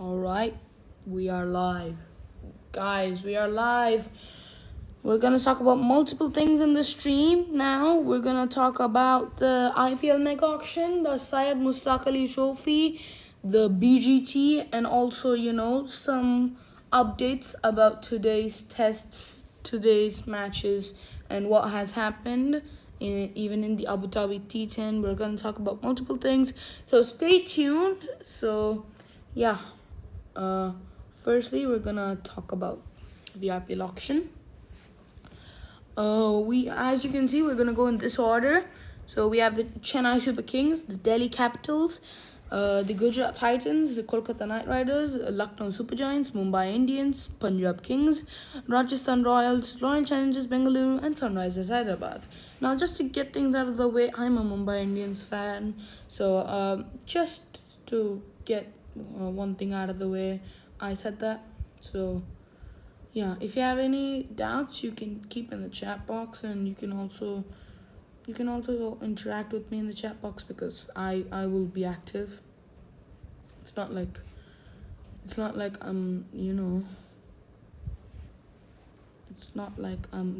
All right, we are live. Guys, we are live. We're going to talk about multiple things in the stream now. We're going to talk about the IPL Mega Auction, the Syed Mustaq Ali Trophy, the BGT, and also, some updates about today's tests, today's matches, and what has happened. Even in the Abu Dhabi T10, we're going to talk about multiple things. So stay tuned. So, yeah. Firstly, we're going to talk about the IPL auction. As you can see, we're going to go in this order. So we have the Chennai Super Kings, the Delhi Capitals, the Gujarat Titans, the Kolkata Knight Riders, Lucknow Super Giants, Mumbai Indians, Punjab Kings, Rajasthan Royals, Royal Challengers Bengaluru, and Sunrisers Hyderabad. Now, just to get things out of the way, I'm a Mumbai Indians fan. So just to get one thing out of the way, I said that. So yeah, if you have any doubts, you can keep in the chat box, and you can also interact with me in the chat box, because I will be active. It's not like it's not like I'm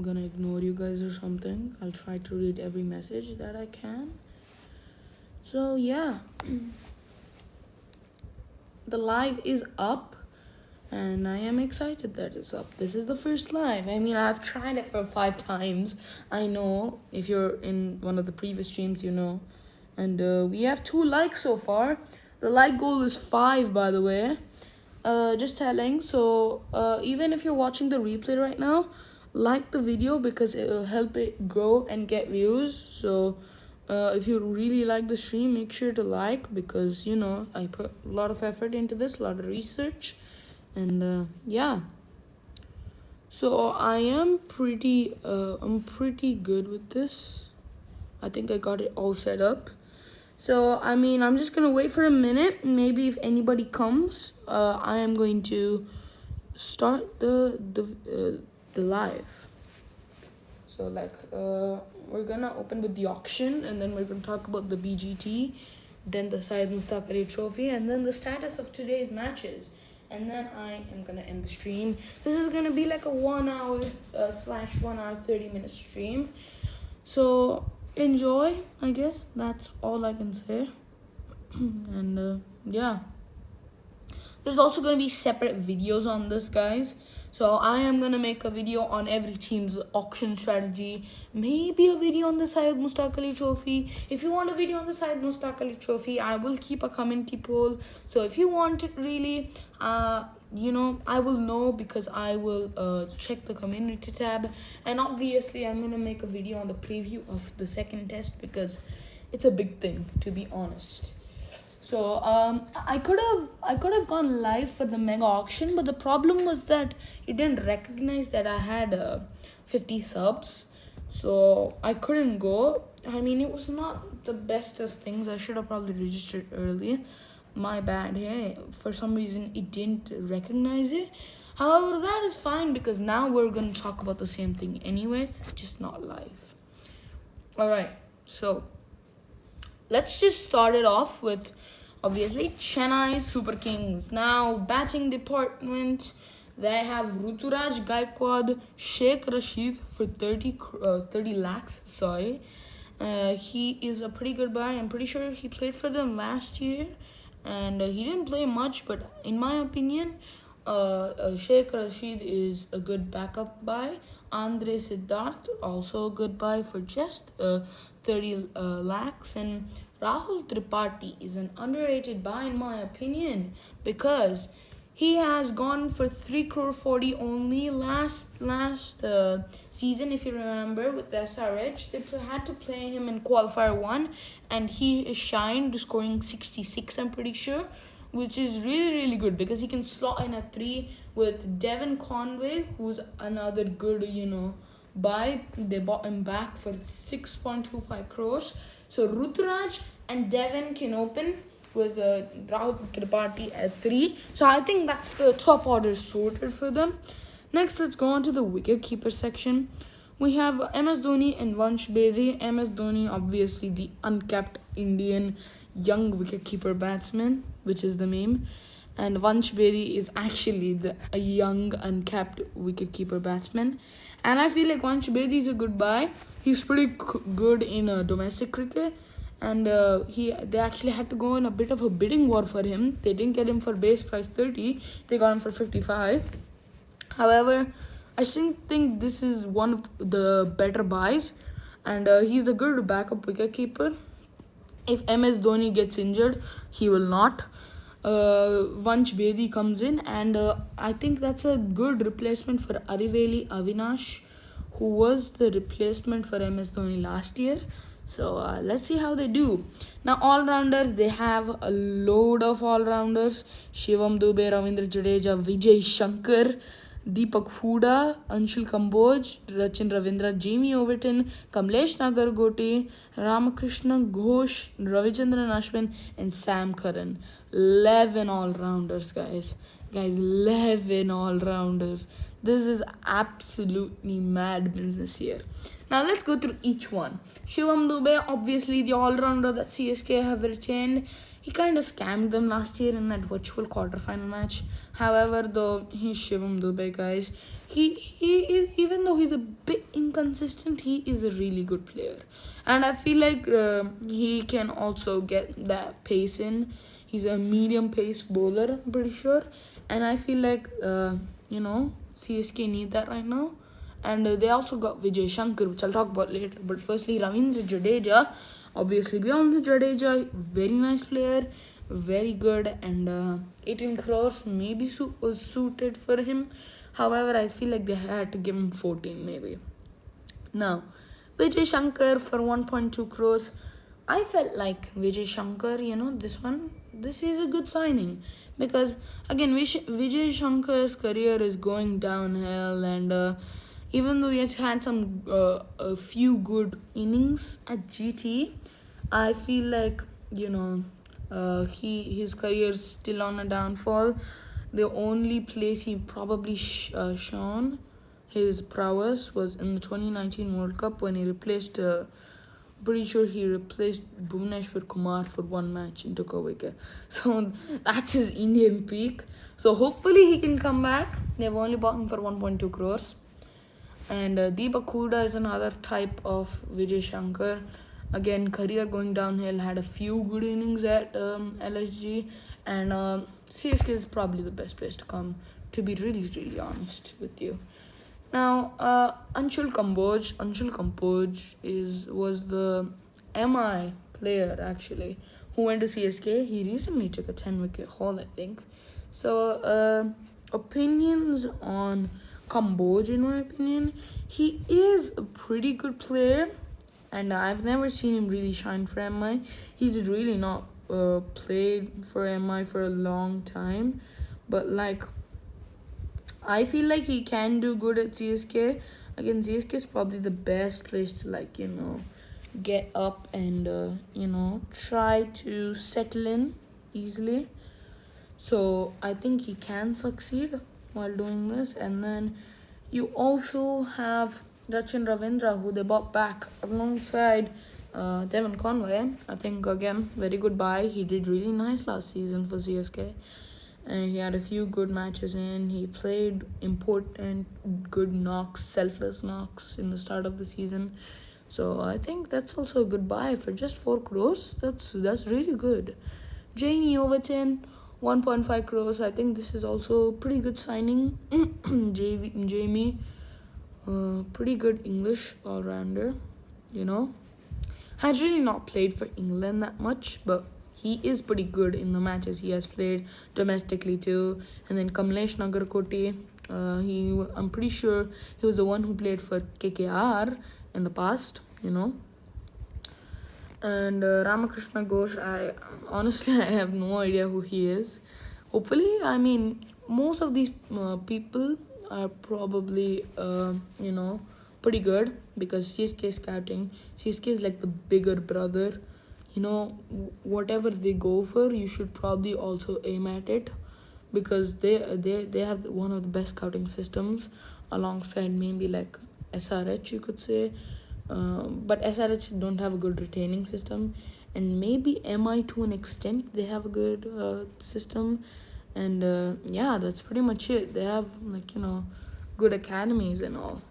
gonna ignore you guys or something. I'll try to read every message that I can. So yeah, the live is up, and I am excited that it's up. This is the first live. I mean, I've tried it for 5 times. I know, if you're in one of the previous streams, you know. And we have 2 likes so far. The like goal is 5, by the way. Just telling. So even if you're watching the replay right now, like the video, because it will help it grow and get views. So if you really like the stream, make sure to like, because I put a lot of effort into this, a lot of research. And yeah, so I'm pretty good with this. I think I got it all set up. So I mean, I'm just gonna wait for a minute. Maybe if anybody comes, I am going to start the live. So we're gonna open with the auction, and then we're gonna talk about the BGT, then the Syed Mustaq Ali Trophy, and then the status of today's matches. And then I am going to end the stream. This is going to be like a 1 hour / 1 hour 30-minute stream. So enjoy, I guess. That's all I can say. And yeah. There's also going to be separate videos on this, guys. So I am going to make a video on every team's auction strategy. Maybe a video on the Syed Mustaq Ali Trophy. If you want a video on the Syed Mustaq Ali Trophy, I will keep a community poll. So if you want it really, I will know, because I will check the community tab. And obviously, I'm going to make a video on the preview of the second test, because it's a big thing, to be honest. So I could have gone live for the mega auction, but the problem was that it didn't recognize that I had 50 subs, so I couldn't go. I mean, it was not the best of things. I should have probably registered early. My bad. Hey, for some reason it didn't recognize it. However, that is fine, because now we're gonna talk about the same thing anyways, just not live. All right, so let's just start it off with, obviously, Chennai Super Kings. Now, batting department, they have Ruturaj Gaikwad, Sheikh Rashid for 30 lakhs. Sorry. He is a pretty good buy. I'm pretty sure he played for them last year. And he didn't play much, but in my opinion, Sheikh Rashid is a good backup buy. Andre Siddharth, also a good buy for just 30 lakhs. And Rahul Tripathi is an underrated buy, in my opinion, because he has gone for 3 crore 40 only last season. If you remember, with the SRH, they had to play him in qualifier 1, and he shined, scoring 66, I'm pretty sure, which is really, really good, because he can slot in a 3 with Devon Conway, who's another good, buy. They bought him back for 6.25 crores. So Ruturaj and Devon can open with Rahul Tripathi at 3. So I think that's the top order sorted for them. Next, let's go on to the wicketkeeper section. We have MS Dhoni and Vansh Bedi. MS Dhoni, obviously the uncapped Indian young wicketkeeper batsman, which is the meme. And Vansh Bedi is actually a young, uncapped wicketkeeper batsman. And I feel like Vansh Bedi is a good buy. He's pretty good in domestic cricket. And they actually had to go in a bit of a bidding war for him. They didn't get him for base price 30. They got him for 55. However, I still think this is one of the better buys. And he's a good backup wicketkeeper. If MS Dhoni gets injured, he will not. Vansh Bedi comes in, and I think that's a good replacement for Ariveli Avinash, who was the replacement for MS Dhoni last year. So let's see how they do. Now, all-rounders, they have a load of all-rounders. Shivam Dube, Ravindra Jadeja, Vijay Shankar, Deepak Hooda, Anshul Kamboj, Rachin Ravindra, Jamie Overton, Kamlesh Nagargoti, Ramakrishna Ghosh, Ravichandran Ashwin, and Sam Curran. 11 all-rounders, guys. Guys, 11 all-rounders. This is absolutely mad business here. Now, let's go through each one. Shivam Dube, obviously the all-rounder that CSK have retained. He kind of scammed them last year in that virtual quarterfinal match. However, though, he's Shivam Dube, guys. He is, even though he's a bit inconsistent, he is a really good player. And I feel like he can also get that pace in. He's a medium pace bowler, I'm pretty sure. And I feel like, CSK need that right now. And they also got Vijay Shankar, which I'll talk about later. But firstly, Ravindra Jadeja. Obviously, beyond Jadeja, very nice player, very good. And 18 crores maybe was suited for him. However, I feel like they had to give him 14 maybe. Now, Vijay Shankar for 1.2 crores. I felt like Vijay Shankar, this is a good signing. Because, again, Vijay Shankar's career is going downhill. And even though he has had a few good innings at GT, I feel like, his career is still on a downfall. The only place he probably shown his prowess was in the 2019 World Cup when he replaced, pretty sure he replaced Bhuvneshwar Kumar for one match and took a wicket. So that's his Indian peak. So hopefully he can come back. They've only bought him for 1.2 crores. And Deepak Hooda is another type of Vijay Shankar. Again, career going downhill, had a few good innings at LSG. And CSK is probably the best place to come, to be really, really honest with you. Now, Anshul Kamboj. Anshul Kamboj was the MI player, actually, who went to CSK. He recently took a 10-wicket haul, I think. So, opinions on Kamboj, in my opinion, he is a pretty good player, and I've never seen him really shine for MI. He's really not played for MI for a long time, but I feel like he can do good at CSK. Again, CSK is probably the best place to get up and try to settle in easily. So I think he can succeed while doing this. And then you also have Rachin Ravindra, who they bought back alongside Devon Conway. I think, again, very good buy. He did really nice last season for CSK. And he had a few good matches in. He played important, good knocks, selfless knocks in the start of the season. So I think that's also a good buy for just 4 crores. That's really good. Jamie Overton, 1.5 crores. I think this is also pretty good signing. Jamie, pretty good English all-rounder, Has really not played for England that much, but he is pretty good in the matches he has played domestically too. And then Kamlesh Nagarkoti, I'm pretty sure he was the one who played for KKR in the past, And Ramakrishna Ghosh, I have no idea who he is. Hopefully, most of these people are probably, pretty good, because CSK scouting, CSK is like the bigger brother. Whatever they go for, you should probably also aim at it, because they have one of the best scouting systems, alongside maybe like SRH, you could say. But SRH don't have a good retaining system, and maybe MI to an extent they have a good system. And yeah, that's pretty much it. They have, like, good academies and all.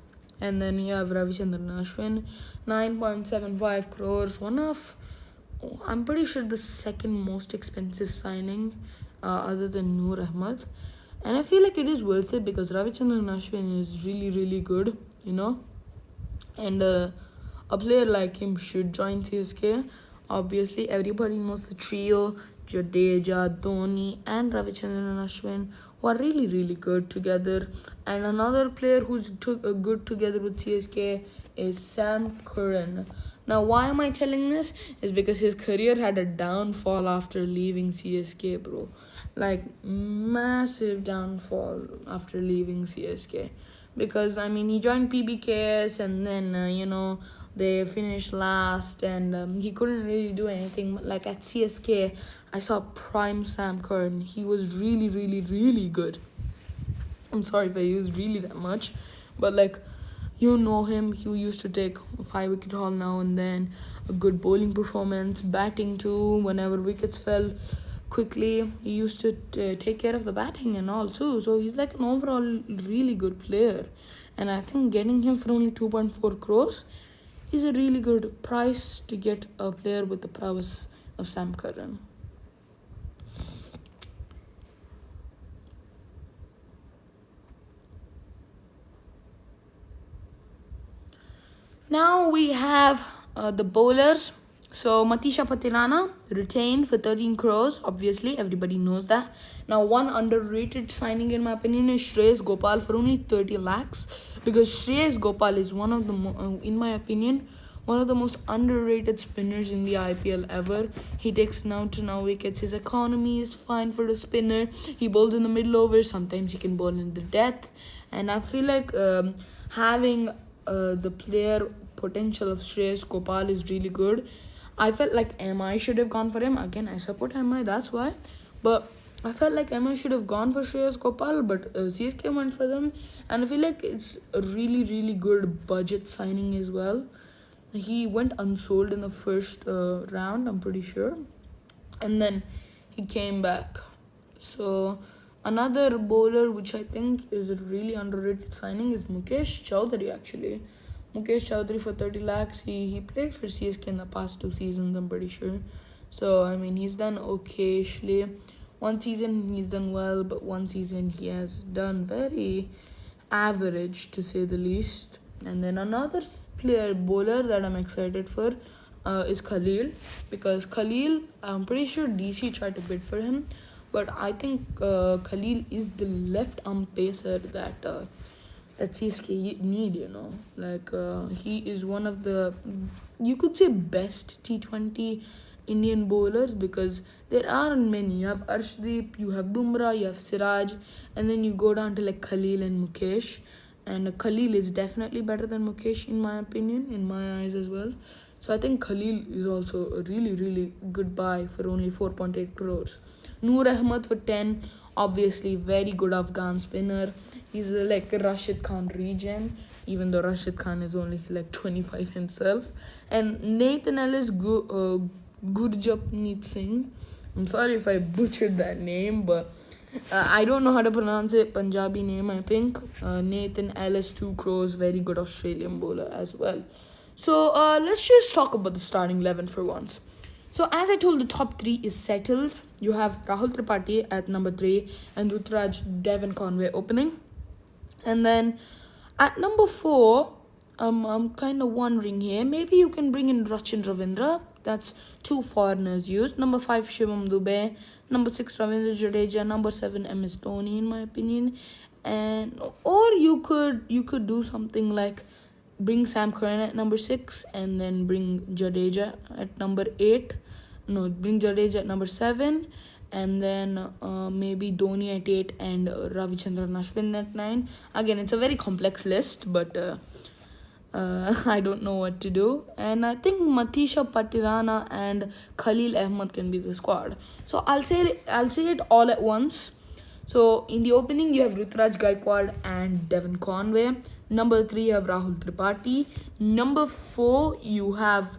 And then you have Ravichandran Ashwin, 9.75 crores. I'm pretty sure the second most expensive signing, other than Noor Ahmad. And I feel like it is worth it because Ravichandran Ashwin is really, really good, And a player like him should join CSK. Obviously, everybody knows the trio, Jadeja, Dhoni, and Ravichandran Ashwin, who are really, really good together. And another player who's good together with CSK is Sam Curran. Now, why am I telling this? Is because his career had a downfall after leaving CSK, bro. Like, massive downfall after leaving CSK. Because, I mean, he joined PBKS and then, they finished last and he couldn't really do anything. Like, at CSK, I saw prime Sam Curran. He was really, really, really good. I'm sorry if I use really that much. But, like, you know him. He used to take 5-wicket haul now and then. A good bowling performance. Batting too. Whenever wickets fell quickly, he used to take care of the batting and all too. So he's like an overall really good player. And I think getting him for only 2.4 crores is a really good price to get a player with the prowess of Sam Curran. Now we have the bowlers. So Matisha Patirana retained for 13 crores. Obviously, everybody knows that. Now, one underrated signing in my opinion is Shreyas Gopal for only 30 lakhs. Because Shreyas Gopal is one of the, in my opinion, one of the most underrated spinners in the IPL ever. He takes now to now wickets. His economy is fine for the spinner. He bowls in the middle overs. Sometimes he can bowl in the death. And I feel like having the player potential of Shreyas Gopal is really good. I felt like MI should have gone for him. Again, I support MI, that's why. But I felt like MI should have gone for Shreyas Gopal, but CSK went for them. And I feel like it's a really, really good budget signing as well. He went unsold in the first round, I'm pretty sure. And then he came back. So another bowler which I think is a really underrated signing is Mukesh Chowdhury actually. Mukesh Chowdhury for 30 lakhs. He played for CSK in the past 2 seasons, I'm pretty sure. So, I mean, he's done occasionally. One season he's done well, but one season he has done very average, to say the least. And then another bowler that I'm excited for is Khalil. Because Khalil, I'm pretty sure DC tried to bid for him. But I think Khalil is the left arm pacer that CSK need, Like, he is one of the, you could say, best T20 Indian bowlers because there aren't many. You have Arshdeep, you have Bumrah, you have Siraj, and then you go down to like Khalil and Mukesh. And Khalil is definitely better than Mukesh in my opinion, in my eyes as well. So I think Khalil is also a really, really good buy for only 4.8 crores. Noor Ahmad for 10, obviously very good Afghan spinner. He's like a Rashid Khan regen, even though Rashid Khan is only like 25 himself. And Nathan Ellis Gurjapneet Singh. I'm sorry if I butchered that name, but I don't know how to pronounce it. Punjabi name, I think. Nathan Ellis, 2 crores, very good Australian bowler as well. So let's just talk about the starting 11 for once. So as I told, the top 3 is settled. You have Rahul Tripathi at number 3 and Rutraj Devon Conway opening. And then at number 4, I'm kind of wondering here. Maybe you can bring in Rachin Ravindra. That's 2 foreigners used. Number 5, Shivam Dubey. Number 6, Ravindra Jadeja. Number 7, MS Dhoni, in my opinion. Or you could do something like bring Sam Curran at number 6 and then bring Jadeja at number 8. No, bring Jadeja at number 7 and then maybe Dhoni at 8 and Ravichandran Ashwin at 9. Again, it's a very complex list, but I don't know what to do. And I think Matisha Patirana and Khalil Ahmed can be the squad. So I'll say it all at once. So in the opening, you have Rutraj Gaikwad and Devon Conway. Number 3, you have Rahul Tripathi. Number 4, you have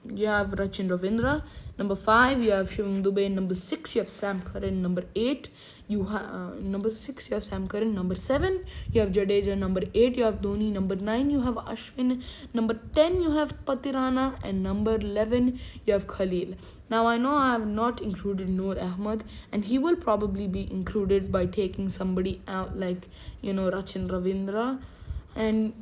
Rachin Ravindra. Number 5, you have Shivam Dubey. Number 6, you have Sam Curran. Number 8, you have number 6, you have Sam Curran. Number 7, you have Jadeja. Number 8, you have Dhoni. Number 9, you have Ashwin. Number 10, you have Patirana. And number 11, you have Khalil. Now I know I have not included Noor Ahmed, and he will probably be included by taking somebody out like Rachin Ravindra, and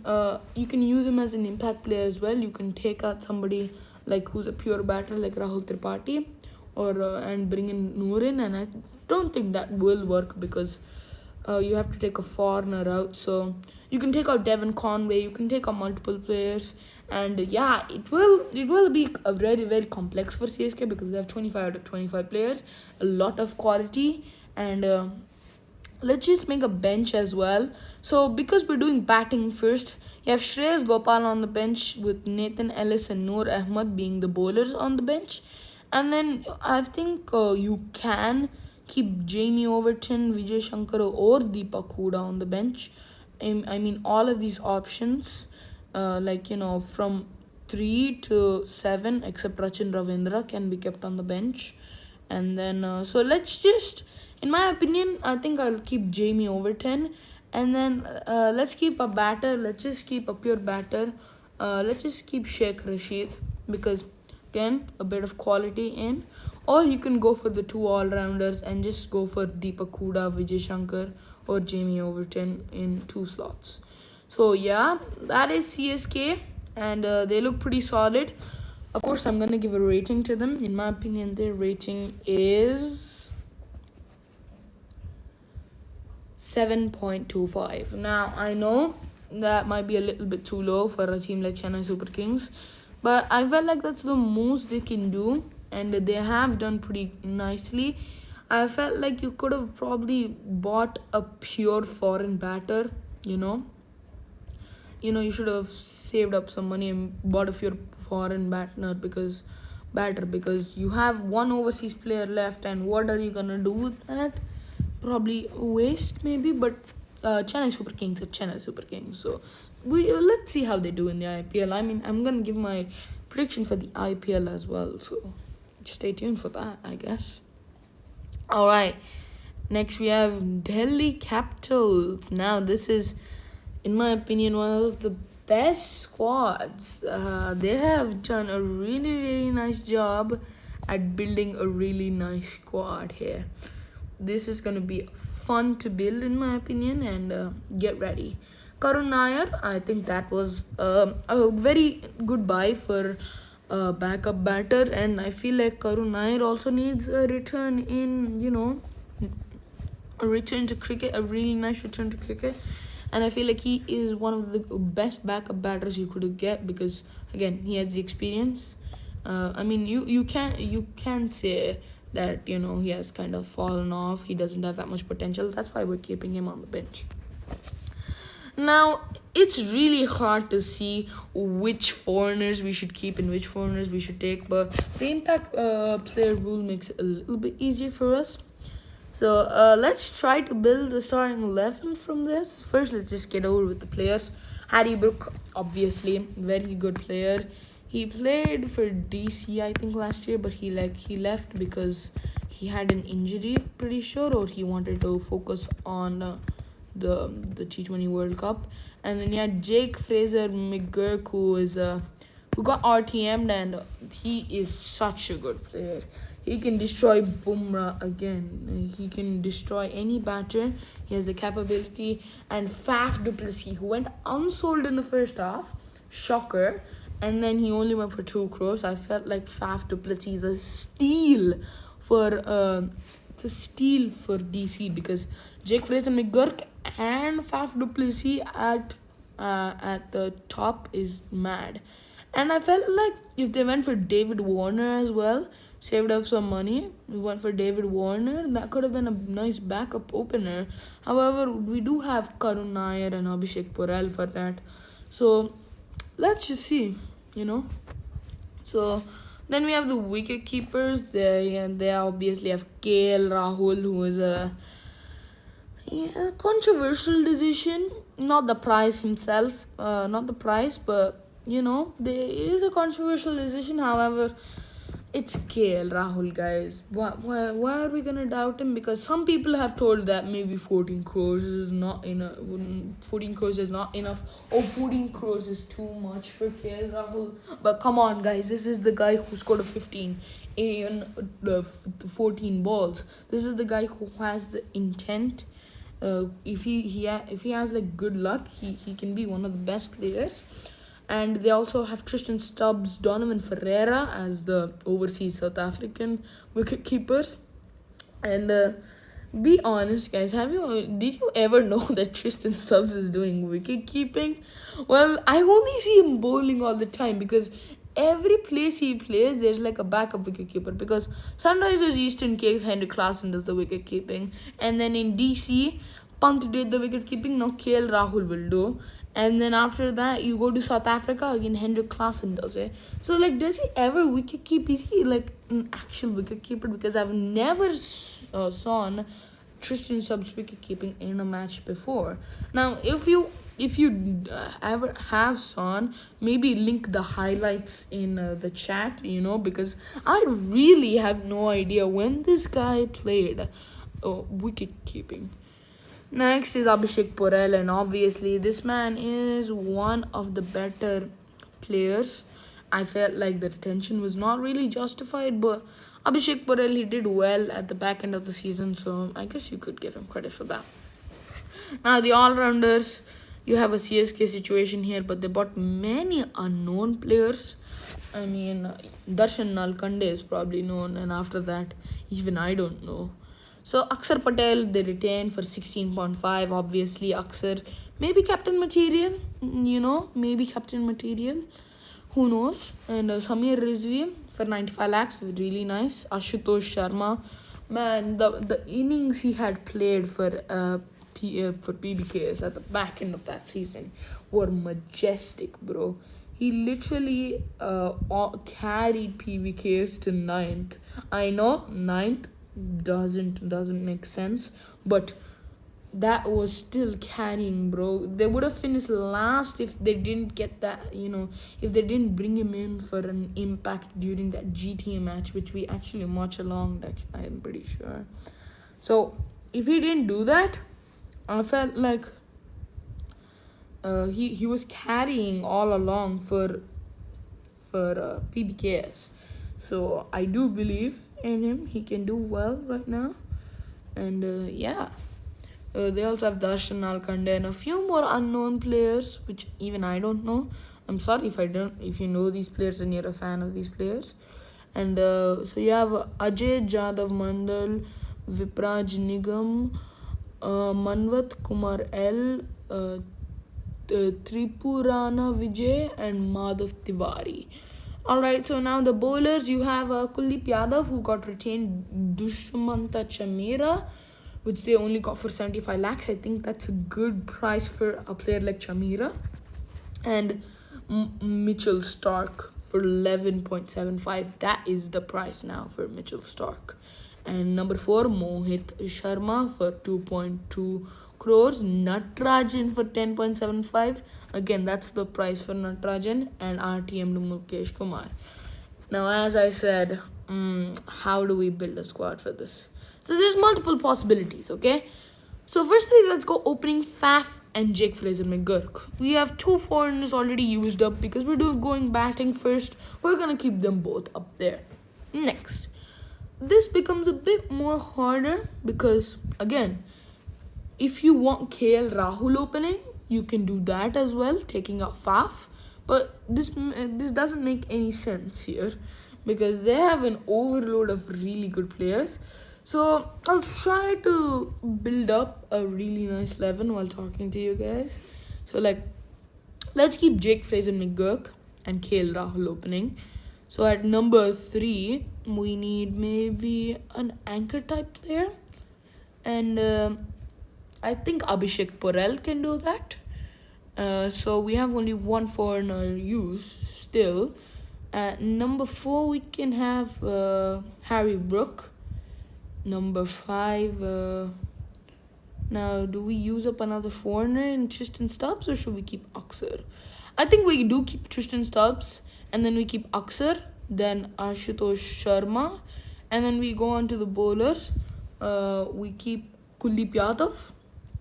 you can use him as an impact player as well. You can take out somebody like who's a pure batter like Rahul Tripathi, or and bring in Noor in, and I don't think that will work because you have to take a foreigner out. So you can take out Devon Conway, you can take out multiple players, and yeah, it will be a very, very complex for CSK because they have 25 out of 25 players, a lot of quality, and let's just make a bench as well. So because we're doing batting first, you have Shreyas Gopal on the bench with Nathan Ellis and Noor Ahmed being the bowlers on the bench. And then I think you can keep Jamie Overton, Vijay Shankar or Deepak Hooda on the bench. I mean all of these options from 3 to 7 except Rachin Ravindra can be kept on the bench. And then so let's just, in my opinion, I think I'll keep Jamie Overton. And then let's keep a batter. Let's just keep a pure batter. Let's just keep Sheikh Rashid because again a bit of quality in. Or you can go for the 2 all-rounders and just go for Deepak Hooda, Vijay Shankar or Jamie Overton in 2 slots. So yeah, that is CSK, and they look pretty solid. Of course, I'm going to give a rating to them. In my opinion, their rating is 7.25. Now, I know that might be a little bit too low for a team like Chennai Super Kings, but I felt like that's the most they can do, and they have done pretty nicely. I felt like you could have probably bought a pure foreign batter, you should have saved up some money and bought a pure foreign batter because you have one overseas player left, and what are you gonna do with that? Probably waste maybe, but Chennai Super Kings are Chennai Super Kings, so let's see how they do in the IPL. I mean, I'm gonna give my prediction for the IPL as well, so stay tuned for that, I guess. Alright, next we have Delhi Capitals. Now this is, in my opinion, one of the best squads. They have done a really, really nice job at building a really nice squad here. This is going to be fun to build, in my opinion, and get ready. Karun Nair, I think that was a very good buy for a backup batter, and I feel like Karun Nair also needs a return in, a return to cricket, a really nice return to cricket. And I feel like he is one of the best backup batters you could get because, again, he has the experience. I mean, you can say that, he has kind of fallen off. He doesn't have that much potential. That's why we're keeping him on the bench. Now, it's really hard to see which foreigners we should keep and which foreigners we should take. But the impact player rule makes it a little bit easier for us. So let's try to build the starting 11 from this. First, let's just get over with the players. Harry Brook, obviously, very good player. He played for DC, I think, last year, but he left because he had an injury, pretty sure, or he wanted to focus on the T20 World Cup. And then you had Jake Fraser McGurk, who got RTM'd, and he is such a good player. He can destroy Bumrah again. He can destroy any batter. He has the capability. And Faf du Plessis, who went unsold in the first half, shocker, and then he only went for 2 crores. I felt like Faf du Plessis is a steal for DC because Jake Fraser McGurk and Faf du Plessis at the top is mad. And I felt like if they went for David Warner as well, saved up some money, we went for David Warner, that could have been a nice backup opener. However, we do have Karun Nair and Abhishek Porel for that. So, let's just see, So, then we have the wicket keepers. They obviously have KL Rahul, who is a controversial decision. Not the price himself, but it is a controversial decision. However, It's KL Rahul, guys. Why are we gonna doubt him? Because some people have told that maybe 14 crores is not enough. 14 crores is not enough. Or 14 crores is too much for KL Rahul. But come on, guys. This is the guy who scored a 15 in the 14 balls. This is the guy who has the intent. If he has like good luck, he can be one of the best players. And they also have Tristan Stubbs, Donovan Ferreira as the overseas South African wicket keepers. And be honest, guys, did you ever know that Tristan Stubbs is doing wicket keeping? Well, I only see him bowling all the time because every place he plays, there's like a backup wicket keeper. Because Sunrisers Eastern Cape, Henry Klaasen does the wicket keeping, and then in DC, Pant did the wicket keeping. Now KL Rahul will do. And then after that, you go to South Africa, again, Hendrik Klaasen does it. So, like, does he ever wicket keep? Is he, like, an actual wicket keeper? Because I've never saw Tristan Stubbs wicket keeping in a match before. Now, if you ever have Son, maybe link the highlights in the chat, because I really have no idea when this guy played wicket keeping. Next is Abhishek Porel, and obviously this man is one of the better players. I felt like the retention was not really justified, but Abhishek Porel, he did well at the back end of the season, so I guess you could give him credit for that. Now the all-rounders, you have a CSK situation here, but they bought many unknown players. I mean, Darshan Nalkande is probably known, and after that, even I don't know. So Akshar Patel, they retained for 16.5. Obviously, Akshar, maybe captain material, maybe captain material. Who knows? And Samir Rizvi for 95 lakhs, really nice. Ashutosh Sharma, man, the innings he had played for PBKs at the back end of that season were majestic, bro. He literally carried PBKs to 9th. I know 9th doesn't make sense, but that was still carrying, bro. They would have finished last if they didn't get that, if they didn't bring him in for an impact during that GTA match, which we actually watched along, I'm pretty sure. So if he didn't do that, I felt like he was carrying all along for PBKS. So I do believe in him. He can do well right now. And they also have Darshan Nalkande and a few more unknown players, which even I don't know. I'm sorry if you know these players and you're a fan of these players. And so you have Ajay Jadav Mandal, Vipraj Nigam, Manvat Kumar L, Tripurana Vijay, and Madhav Tiwari. Alright, so now the bowlers, you have Kuldeep Yadav, who got retained Dushmanta Chamera, which they only got for 75 lakhs. I think that's a good price for a player like Chamera. And Mitchell Stark for 11.75. That is the price now for Mitchell Stark. And number 4, Mohit Sharma for 2.2 crores. Natrajan for 10.75. Again, that's the price for Natrajan. And RTM to Mukesh Kumar. Now, as I said, how do we build a squad for this? So there's multiple possibilities, okay? So firstly, let's go opening Faf and Jake Fraser McGurk. We have 2 foreigners already used up because we're going batting first. We're going to keep them both up there. Next, this becomes a bit more harder because, again, if you want KL Rahul opening, you can do that as well, taking out Faf. But this doesn't make any sense here because they have an overload of really good players. So I'll try to build up a really nice 11 while talking to you guys. So let's keep Jake Fraser McGurk and KL Rahul opening. So at number 3, we need maybe an anchor type player. And I think Abhishek Porel can do that. So we have only 1 foreigner used still. At number 4, we can have Harry Brook. Number 5, now do we use up another foreigner in Tristan Stubbs or should we keep Akshar? I think we do keep Tristan Stubbs and then we keep Akshar then Ashutosh Sharma, and then we go on to the bowlers. We keep Kuldeep Yadav,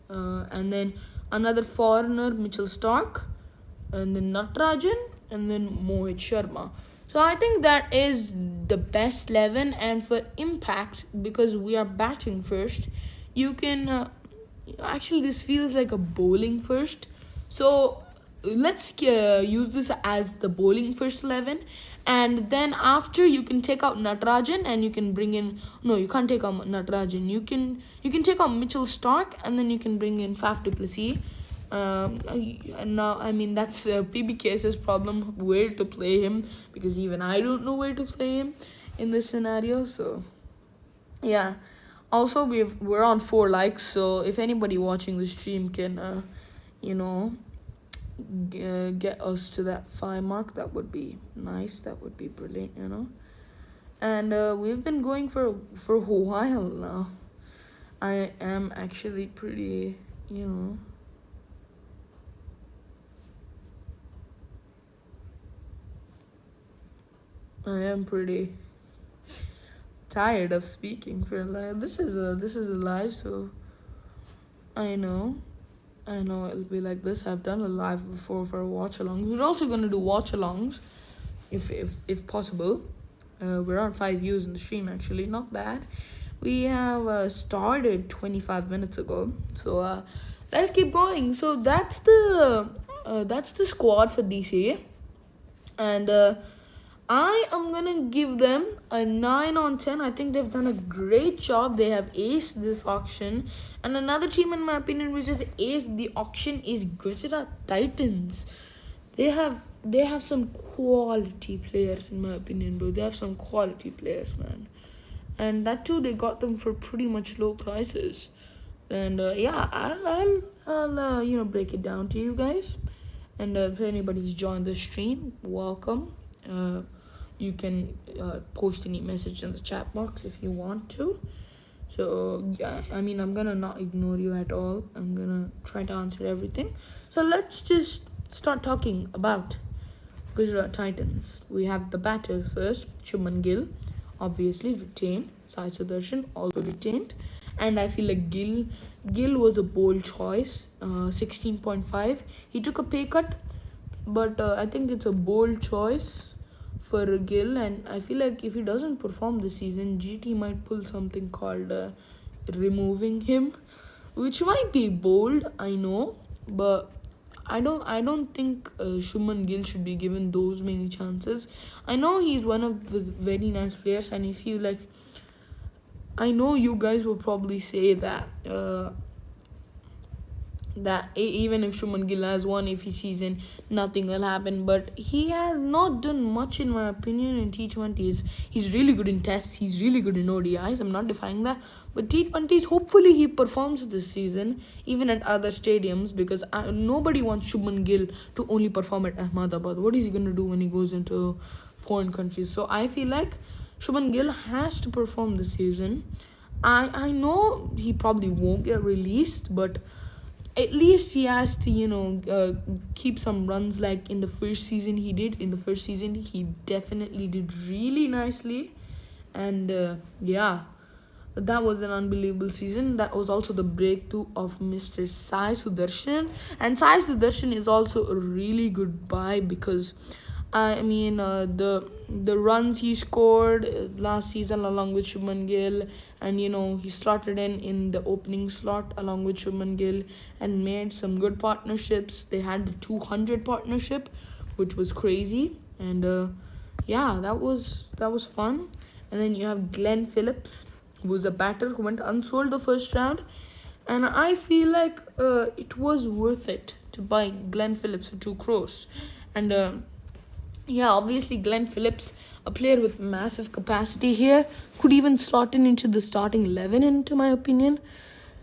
and then another foreigner, Mitchell Stark, and then Natarajan, and then Mohit Sharma. So I think that is the best 11, and for impact, because we are batting first, you can actually this feels like a bowling first. So let's use this as the bowling first 11, and then after you can take out Natarajan and you can bring in, no, you can't take out Natarajan, you can take out Mitchell Stark, and then you can bring in Faf du Plessis. And now, I mean, that's PBKS's problem, where to play him, because even I don't know where to play him in this scenario. So yeah, also we're on 4 likes, so if anybody watching the stream can get us to that 5 mark, that would be nice, that would be brilliant. And we've been going for a while now. I am actually pretty, I am pretty tired of speaking for live. This is a live, so I know it'll be like this. I've done a live before for watch alongs. We're also gonna do watch alongs, if possible. We're on 5 views in the stream, actually, not bad. We have started 25 minutes ago, so let's keep going. So that's the squad for DC, and I am gonna give them a 9 on 10. I think they've done a great job. They have aced this auction. And another team, in my opinion, which has aced the auction is Gujarat Titans. They have some quality players, in my opinion, bro. They have some quality players, man. And that too, they got them for pretty much low prices. And yeah, I'll break it down to you guys. And if anybody's joined the stream, welcome. You can post any message in the chat box if you want to. So yeah, I mean, I'm gonna not ignore you at all. I'm gonna try to answer everything. So let's just start talking about Gujarat Titans. We have the batters first. Shubman Gill, obviously retained. Sai Sudarshan also retained. And I feel like Gill was a bold choice. 16.5. He took a pay cut, but I think it's a bold choice for Gill, and I feel like if he doesn't perform this season, GT might pull something called removing him, which might be bold, I know, but I don't think Shubman Gill should be given those many chances. I know he's one of the very nice players, and I feel like, I know you guys will probably say that even if Shubman Gill has one iffy season, nothing will happen. But he has not done much, in my opinion, in T20s. He's really good in tests. He's really good in ODIs. I'm not defying that. But T20s, hopefully he performs this season, even at other stadiums, because nobody wants Shubman Gill to only perform at Ahmedabad. What is he going to do when he goes into foreign countries? So I feel like Shubman Gill has to perform this season. I know he probably won't get released, but at least he has to, keep some runs like in the first season he did. In the first season, he definitely did really nicely. And yeah, that was an unbelievable season. That was also the breakthrough of Mr. Sai Sudarshan. And Sai Sudarshan is also a really good buy because, I mean, the runs he scored last season along with Shubman Gill, and he slotted in the opening slot along with Shubman Gill and made some good partnerships. They had the 200 partnership, which was crazy, and yeah, that was fun. And then you have Glenn Phillips, who was a batter who went unsold the first round, and I feel like it was worth it to buy Glenn Phillips for 2 crores. And yeah, obviously Glenn Phillips, a player with massive capacity here, could even slot into the starting 11, into my opinion.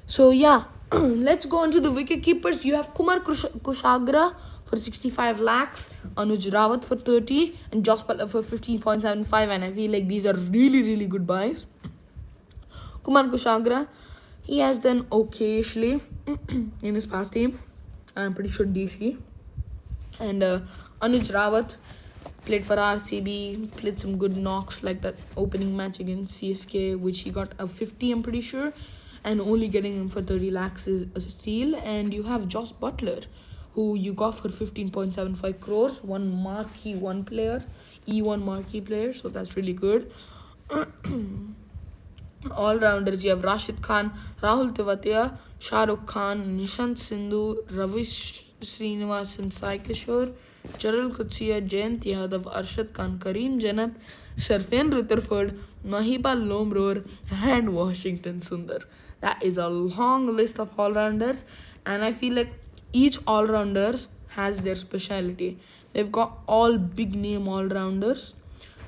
So yeah, let's go on to the wicket keepers. You have Kumar Kushagra for 65 lakhs, Anuj Rawat for 30, and Josh Butler for 15.75, and I feel like these are really, really good buys. Kumar Kushagra, he has done okayishly in his past team. I'm pretty sure DC. And Anuj Rawat, Played for RCB, played some good knocks like that opening match against CSK, which he got a 50, I'm pretty sure, and only getting him for 30 lakhs is a steal. And you have Josh Butler, who you got for 15.75 crores, one marquee one player, E1 marquee player, so that's really good. All-rounders, you have Rashid Khan, Rahul Tewatia, Shah Rukh Khan, Nishant Sindhu, Ravi Srinivasan, Sai Kishore, Charal Kutsia, Jayant Yadav, Arshad Khan, Kareem Janat, Sharfan Rutherford, Mahipal Lomror, and Washington Sundar. That is a long list of all-rounders, and I feel like each all-rounder has their speciality. They've got all big-name all-rounders,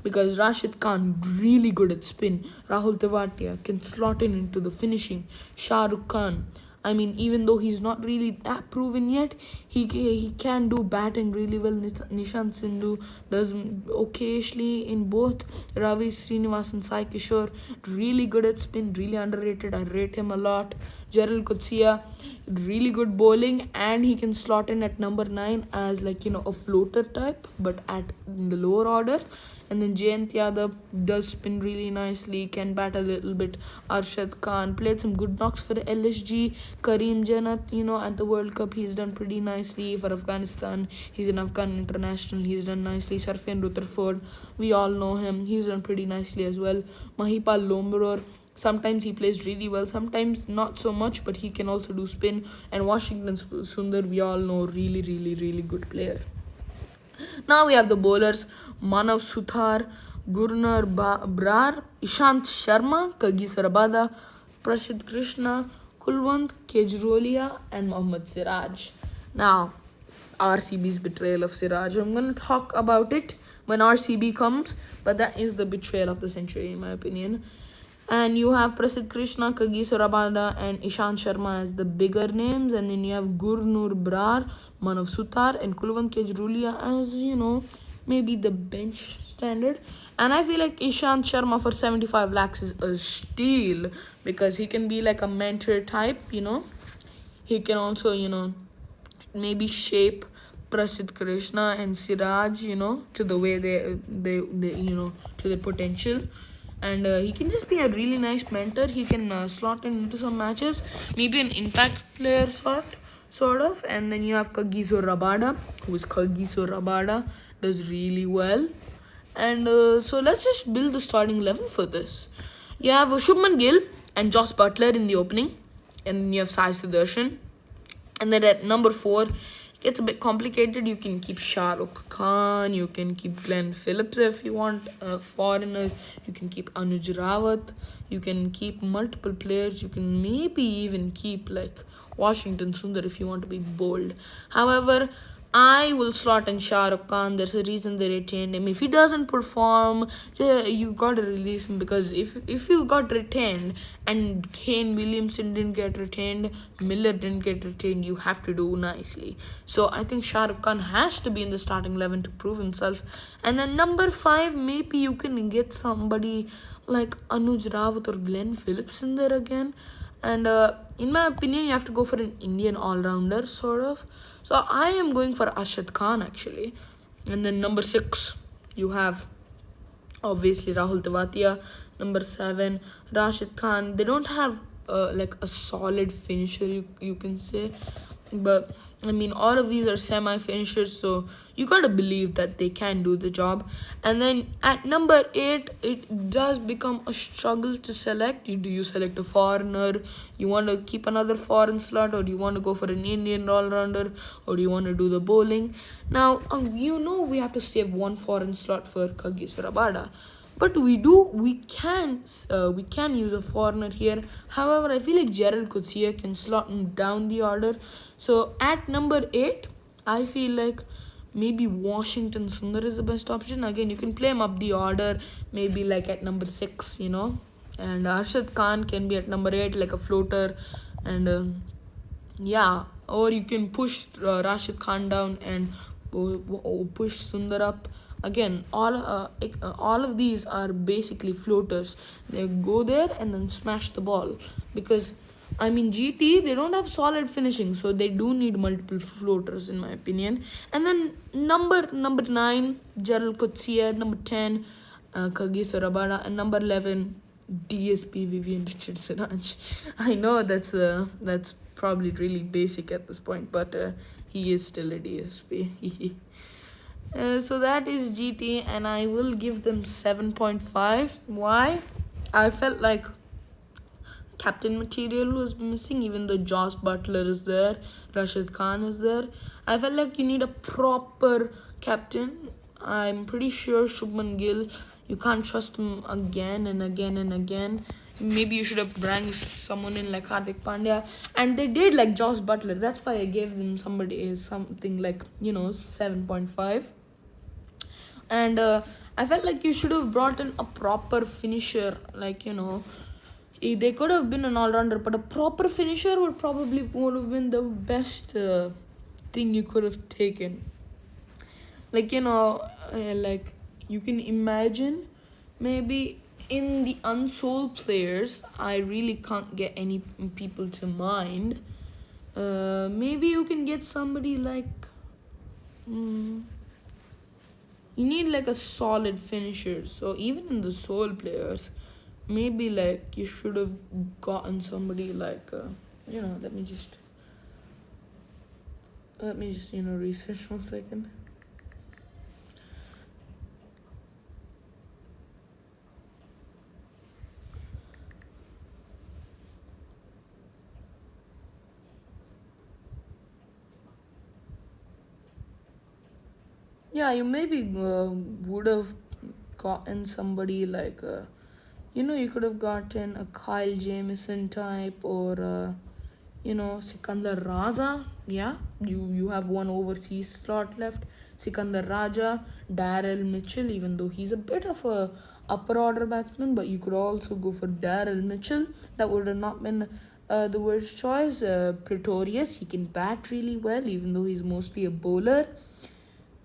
because Rashid Khan really good at spin. Rahul Tewatia can slot in into the finishing. Shah Rukh Khan, I mean, even though he's not really that proven yet, he can do batting really well. Nishant Sindhu does occasionally in both. Ravi Srinivasan, Sai Kishore, really good at spin, really underrated. I rate him a lot. Gerald Kutsia, really good bowling, and he can slot in at number 9 as a floater type, but at the lower order. And then Jayant Yadav does spin really nicely, can bat a little bit. Arshad Khan played some good knocks for LSG. Kareem Janat, at the World Cup, he's done pretty nicely for Afghanistan. He's an Afghan international. He's done nicely. Sharfan Rutherford, we all know him. He's done pretty nicely as well. Mahipal Lomror, sometimes he plays really well, sometimes not so much, but he can also do spin. And Washington Sundar, we all know, really, really, really good player. Now we have the bowlers: Manav Suthar, Gurnar Brar, Ishant Sharma, Kagi Sarabada, Prasidh Krishna, Kulwant Kejrolia, and Mohammad Siraj. Now, RCB's betrayal of Siraj. I'm going to talk about it when RCB comes, but that is the betrayal of the century in my opinion. And you have Prasidh Krishna, Kagi Sarabada, and Ishant Sharma as the bigger names. And then you have Gurnur Brar, Manav Suthar, and Kulwant Kejrulia as, maybe the bench standard. And I feel like Ishant Sharma for 75 lakhs is a steal, because he can be like a mentor type, He can also, maybe shape Prasidh Krishna and Siraj, to the way they to their potential. And he can just be a really nice mentor. He can slot into some matches, maybe an impact player sort of. And then you have Kagiso Rabada, who is Kagiso Rabada, does really well. And so let's just build the starting 11 for this. You have Shubman Gill and Josh Butler in the opening, and then you have Sai Sudarshan. And then at number 4, it's a bit complicated. You can keep Shah Rukh Khan, you can keep Glenn Phillips if you want a foreigner, you can keep Anuj Rawat, you can keep multiple players, you can maybe even keep Washington Sundar if you want to be bold. However, I will slot in Shah Rukh Khan. There's a reason they retained him. If he doesn't perform, you got to release him, because if you got retained and Kane Williamson didn't get retained, Miller didn't get retained, you have to do nicely. So I think Shah Rukh Khan has to be in the starting 11 to prove himself. And then number 5, maybe you can get somebody like Anuj Rawat or Glenn Phillips in there again. And in my opinion, you have to go for an Indian all-rounder, sort of. So I am going for Arshad Khan, actually. And then number 6, you have obviously Rahul Tewatia. Number 7, Rashid Khan. They don't have a solid finisher, you can say. But I mean, all of these are semi-finishers, so you gotta believe that they can do the job. And then at number 8, it does become a struggle to select. Do you select a foreigner? You want to keep another foreign slot, or do you want to go for an Indian all-rounder, or do you want to do the bowling? Now, we have to save one foreign slot for Kagi Sarabada. But we can use a foreigner here. However, I feel like Gerald Kutsia can slot down the order. So at number 8, I feel like maybe Washington Sundar is the best option. Again, you can play him up the order, maybe at number 6, And Arshad Khan can be at number 8, like a floater. And or you can push Rashid Khan down and push Sundar up. Again, all of these are basically floaters. They go there and then smash the ball, because I mean, GT, they don't have solid finishing, so they do need multiple floaters, in my opinion. And then number 9, Gerald Coetzee. Number 10, Kagiso Rabada. And number 11, DSP Vivian Richard Siraj. I know that's probably really basic at this point, but he is still a DSP. So that is GT, and I will give them 7.5. Why? I felt like captain material was missing, even though Josh Butler is there, Rashid Khan is there. I felt like you need a proper captain. I'm pretty sure Shubman Gill, you can't trust him again and again and again. Maybe you should have brought someone in like Hardik Pandya, and they did, like Josh Butler. That's why I gave them something like 7.5. And I felt like you should have brought in a proper finisher, they could have been an all-rounder, but a proper finisher would have been the best thing you could have taken. Like you can imagine, maybe in the unsold players, I really can't get any people to mind. Maybe you can get somebody like you need like a solid finisher. So even in the soul players, maybe like you should have gotten somebody like let me just research 1 second. Yeah, you maybe would have gotten somebody like you could have gotten a Kyle Jamieson type, or Sikandar Raza. Yeah, you have one overseas slot left. Sikandar Raja, Daryl Mitchell, even though he's a bit of a upper order batsman, but you could also go for Daryl Mitchell. That would have not been the worst choice. Pretorius, he can bat really well, even though he's mostly a bowler.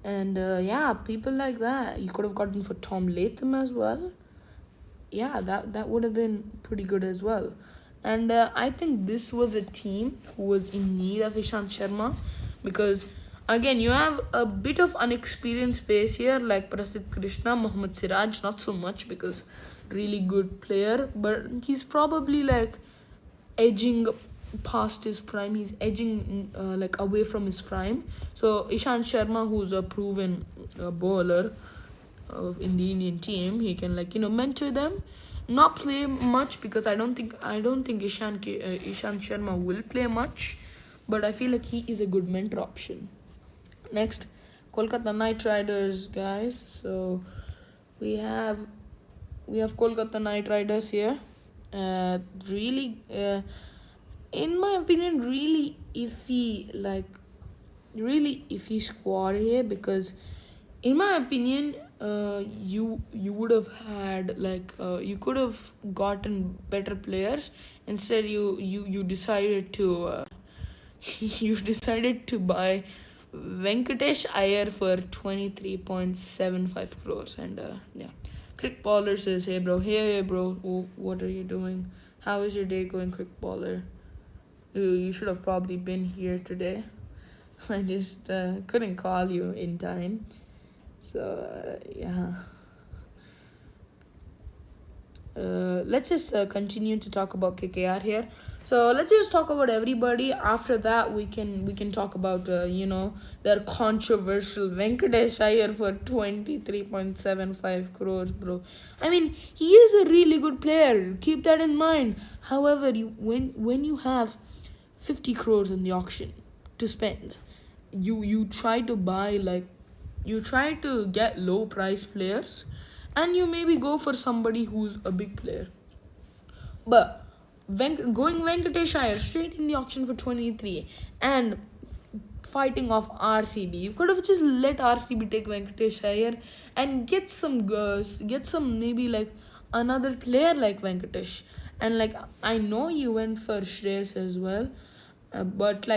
And people like that. You could have gotten for Tom Latham as well. Yeah, that would have been pretty good as well. And I think this was a team who was in need of Ishant Sharma, because again, you have a bit of unexperienced pace here, like Prasidh Krishna, Mohammad Siraj, not so much because really good player, but he's probably like edging past his prime. He's edging away from his prime. So Ishant Sharma, who's a proven bowler in the Indian team, he can mentor them. Not play much, because I don't think Ishant Sharma will play much, but I feel like he is a good mentor option. Next, Kolkata Knight Riders, guys. So we have Kolkata Knight Riders here. Really, in my opinion, really iffy squad here, because in my opinion, you would have had you could have gotten better players. Instead, you decided to you decided to buy Venkatesh Iyer for 23.75 crores. And Crick Baller says, hey bro, what are you doing? How is your day going, Crick Baller? You should have probably been here today. I just couldn't call you in time. So yeah. Let's just continue to talk about KKR here. So let's just talk about everybody. After that, we can talk about their controversial Venkatesh Iyer for 23.75 crores, bro. I mean, he is a really good player. Keep that in mind. However, when you have 50 crores in the auction to spend, you try to buy you try to get low price players, and you maybe go for somebody who's a big player. But going Venkatesh Iyer straight in the auction for 23 and fighting off RCB, you could have just let RCB take Venkatesh Iyer and get some maybe like another player like Venkatesh. And I know you went for Shreyas as well, but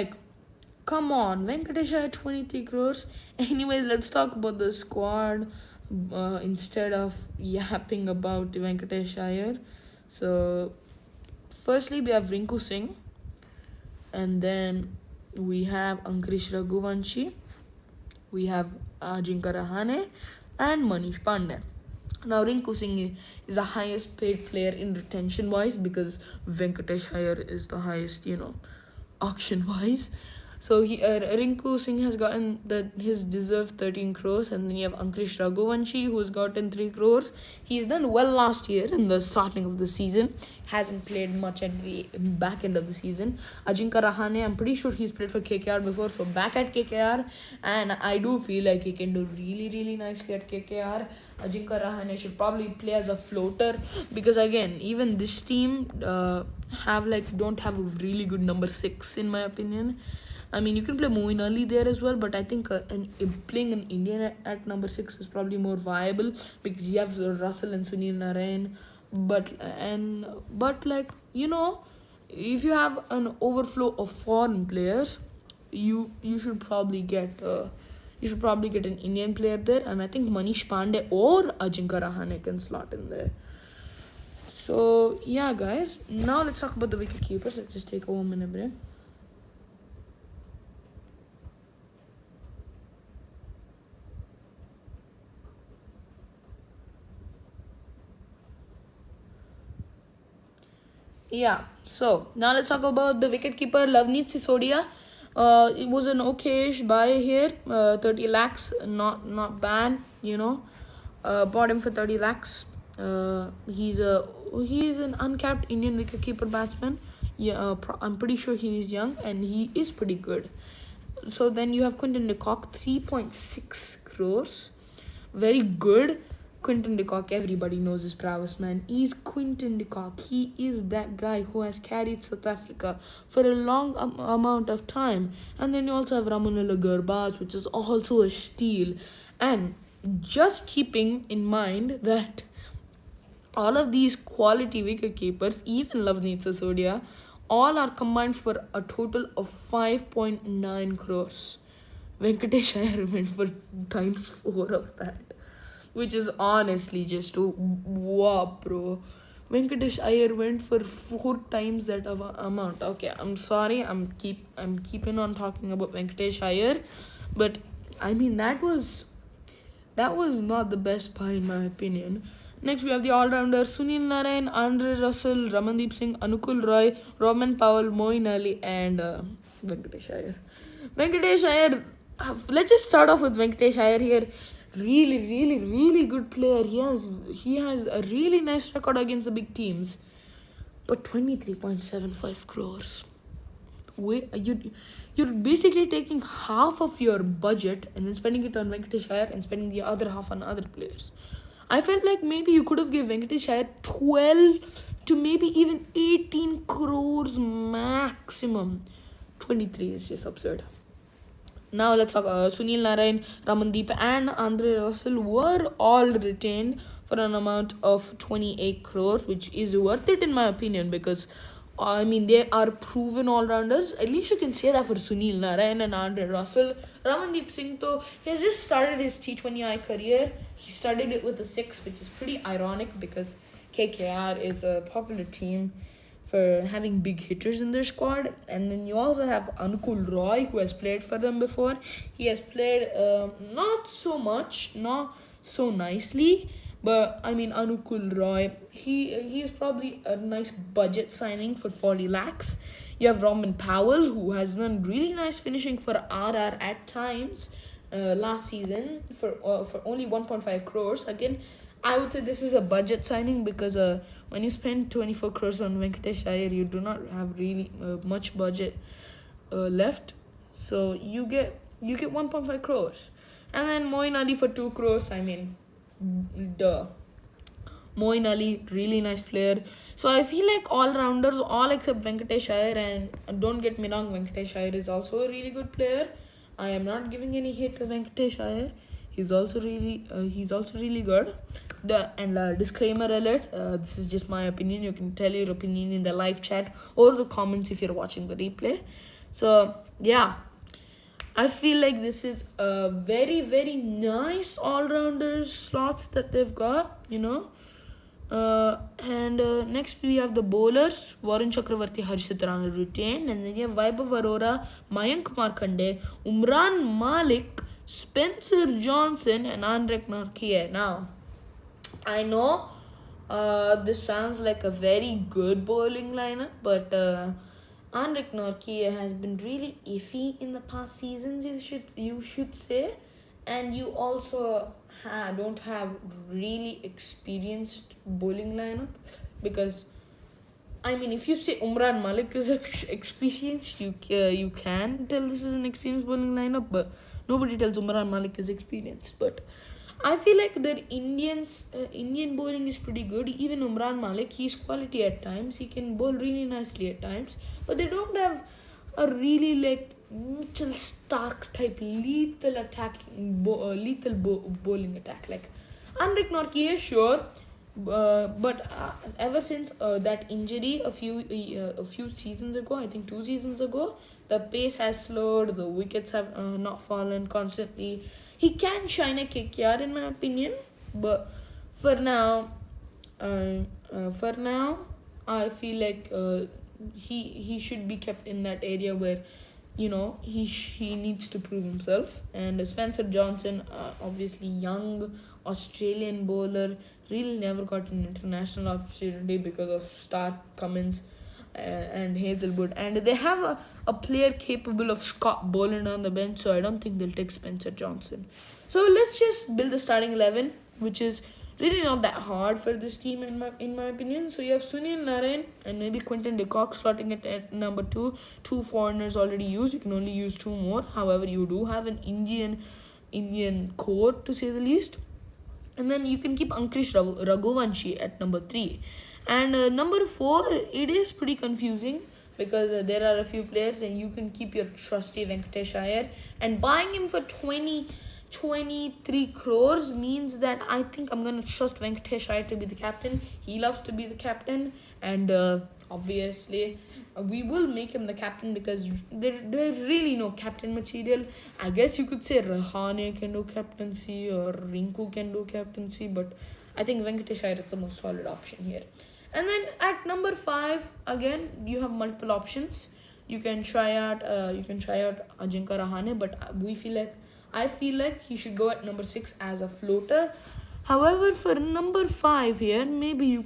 come on, Venkatesh Iyer 23 crores. Anyways, let's talk about the squad instead of yapping about Venkatesh Iyer. So firstly, we have Rinku Singh. And then we have Ankrish Raghuvanshi, we have Ajinkya Rahane, and Manish Pandey. Now Rinku Singh is the highest paid player in retention wise because Venkatesh Iyer is the highest, auction wise. So Rinku Singh has gotten his deserved 13 crores, and then you have Ankrish Raghuvanshi who's gotten 3 crores. He's done well last year in the starting of the season. Hasn't played much at the back end of the season. Ajinkya Rahane, I'm pretty sure he's played for KKR before, so back at KKR, and I do feel like he can do really, really nicely at KKR. Ajinkya Rahane should probably play as a floater because again, even this team don't have a really good number 6 in my opinion. I mean, you can play Moeen Ali there as well, but I think playing an Indian at number 6 is probably more viable because you have Russell and Sunil Narayan. But if you have an overflow of foreign players, you should probably get an Indian player there, and I think Manish Pandey or Ajinkya Rahane can slot in there. So yeah, guys. Now let's talk about the wicket keepers. Let's just take a 1 minute break. Yeah, so now let's talk about the wicketkeeper Lavneet Sisodia. It was an okayish buy here, 30 lakhs, not bad, bought him for 30 lakhs. He's an uncapped Indian wicketkeeper batsman. Yeah, I'm pretty sure he is young and he is pretty good. So then you have Quinton de Kock, 3.6 crores, very good. Quinton de Kock, everybody knows his prowess, man. He's Quinton de Kock. He is that guy who has carried South Africa for a long amount of time. And then you also have Ramanula Gurbaz, which is also a steal. And just keeping in mind that all of these quality wicket keepers, even Lavneet Sisodia, all are combined for a total of 5.9 crores. Venkatesh Iyer went for times 4 of that, which is honestly just wow, bro. Venkatesh Iyer went for 4 times that amount. Okay, I'm sorry, I'm keeping on talking about Venkatesh Iyer, but I mean that was not the best buy in my opinion. Next, we have the all-rounders Sunil Narayan, Andre Russell, Ramandeep Singh, Anukul Roy, Roman Powell, Moeen Ali, and Venkatesh Iyer. Venkatesh Iyer, let's just start off with Venkatesh Iyer here. Really, really, really good player. He has a really nice record against the big teams. But 23.75 crores. You're basically taking half of your budget and then spending it on Venkatesh Iyer and spending the other half on other players. I felt like maybe you could have given Venkatesh Iyer 12 to maybe even 18 crores maximum. 23 is just absurd. Now let's talk Sunil Narayan, Ramandeep and Andre Russell were all retained for an amount of 28 crores, which is worth it in my opinion because I mean they are proven all-rounders. At least you can say that for Sunil Narayan and Andre Russell. Ramandeep Singh though, he has just started his T20I career. He started it with a 6, which is pretty ironic because KKR is a popular team for having big hitters in their squad. And then you also have Anukul Roy, who has played for them before. He has played not so much, not so nicely, but I mean Anukul Roy, he is probably a nice budget signing for 40 lakhs. You have Roman Powell, who has done really nice finishing for RR at times last season for only 1.5 crores. Again, I would say this is a budget signing because when you spend 24 crores on Venkatesh Iyer, you do not have really much budget left. So you get 1.5 crores. And then Moeen Ali for 2 crores. I mean, duh. Moeen Ali, really nice player. So I feel like all-rounders, all except Venkatesh Iyer, and don't get me wrong, Venkatesh Iyer is also a really good player. I am not giving any hate to Venkatesh Iyer. He's also really good. Disclaimer alert, this is just my opinion. You can tell your opinion in the live chat or the comments if you're watching the replay. So yeah, I feel like this is a very, very nice all-rounders slots that they've got, And next we have the bowlers. Warren Chakravarti, Harshit Rana retain. And then you have Vaibhav Arora, Mayank Markande, Umran Malik, Spencer Johnson, and Andrek Nortje. Now, I know this sounds like a very good bowling lineup, but Andrek Nortje has been really iffy in the past seasons. You should say, and you also don't have really experienced bowling lineup, because I mean, if you say Umran Malik is experienced, you can tell this is an experienced bowling lineup, but nobody tells Umran Malik is experienced. But I feel like the Indian bowling is pretty good. Even Umran Malik, he's quality at times. He can bowl really nicely at times, but they don't have a really like Mitchell Stark type lethal bowling attack. Like Andrik Nortje, sure, but ever since that injury a few seasons ago, I think 2 seasons ago, the pace has slowed, the wickets have not fallen constantly. He can shine a kick, yeah, in my opinion, but for now, I feel like he should be kept in that area where he needs to prove himself. And Spencer Johnson, obviously young Australian bowler, really never got an international opportunity because of Stark, Cummins, and Hazelwood, and they have a player capable of Scott Boland on the bench, so I don't think they'll take Spencer Johnson. So let's just build the starting 11, which is really not that hard for this team in my opinion. So you have Sunil Narayan and maybe Quinton de Kock slotting it at number 2. Two foreigners already used. You can only use 2 more. However, you do have an Indian core, to say the least. And then you can keep Ankrish Raghuvanshi at number 3. And number 4, it is pretty confusing because there are a few players, and you can keep your trusty Venkatesh Iyer. And buying him for 23 crores means that I think I'm going to trust Venkatesh Iyer to be the captain. He loves to be the captain, and obviously we will make him the captain because there's really no captain material. I guess you could say Rahane can do captaincy or Rinku can do captaincy, but I think Venkatesh Iyer is the most solid option here. And then at number 5, again you have multiple options. You can try out Ajinkya Rahane, but I feel like he should go at number 6 as a floater. However, for number 5 here, maybe you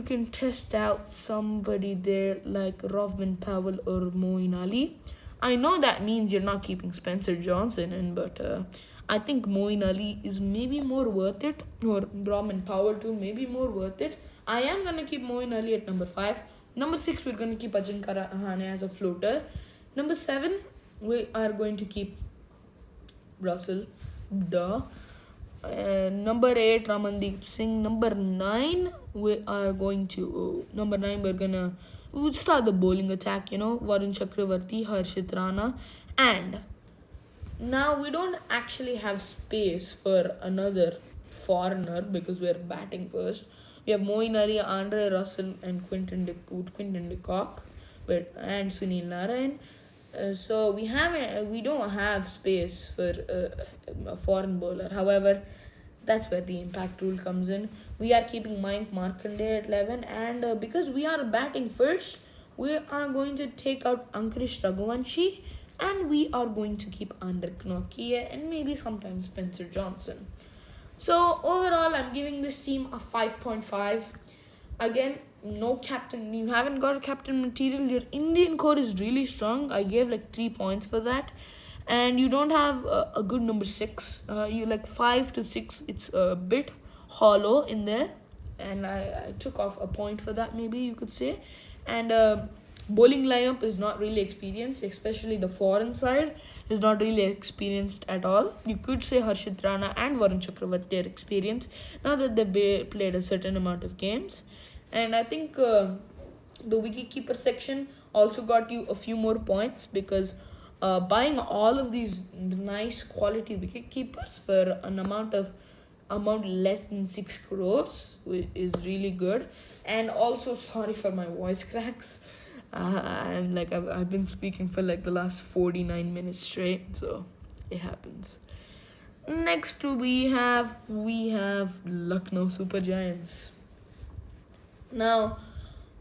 can test out somebody there like Rovman Powell or Moeen Ali. I know that means you're not keeping Spencer Johnson in, but I think Moeen Ali is maybe more worth it, or Rovman Powell too, maybe more worth it. I am going to keep Moeen Ali at number 5. Number 6, we're going to keep Ajinkya Rahane as a floater. Number 7, we are going to keep Russell. Number 8, Ramandeep Singh. Number 9, we're going to we'll start the bowling attack, Varun Chakravarti, Harshit Rana. And now we don't actually have space for another foreigner because we're batting first. We have Moeen Ali, Andre Russell, and Quinton de Kock, and Sunil Narayan. So we don't have space for a foreign bowler. However, that's where the impact rule comes in. We are keeping Mayank Markande at 11, and because we are batting first, we are going to take out Ankrish Raghuvanshi, and we are going to keep Andrik Nortje and maybe sometimes Spencer Johnson. So overall, I'm giving this team a 5.5. Again, no captain. You haven't got a captain material. Your Indian core is really strong. I gave like 3 points for that. And you don't have a good number 6. You like 5 to 6. It's a bit hollow in there. And I took off a point for that, maybe you could say. And bowling lineup is not really experienced, especially the foreign side is not really experienced at all. You could say Harshit Rana and Varun Chakravarti are experienced now that they've played a certain amount of games. And I think the wicketkeeper section also got you a few more points because buying all of these nice quality wicketkeepers for an amount less than 6 crores is really good. And also, sorry for my voice cracks. I've been speaking for like the last 49 minutes straight, so it happens. Next we have Lucknow Super Giants. Now,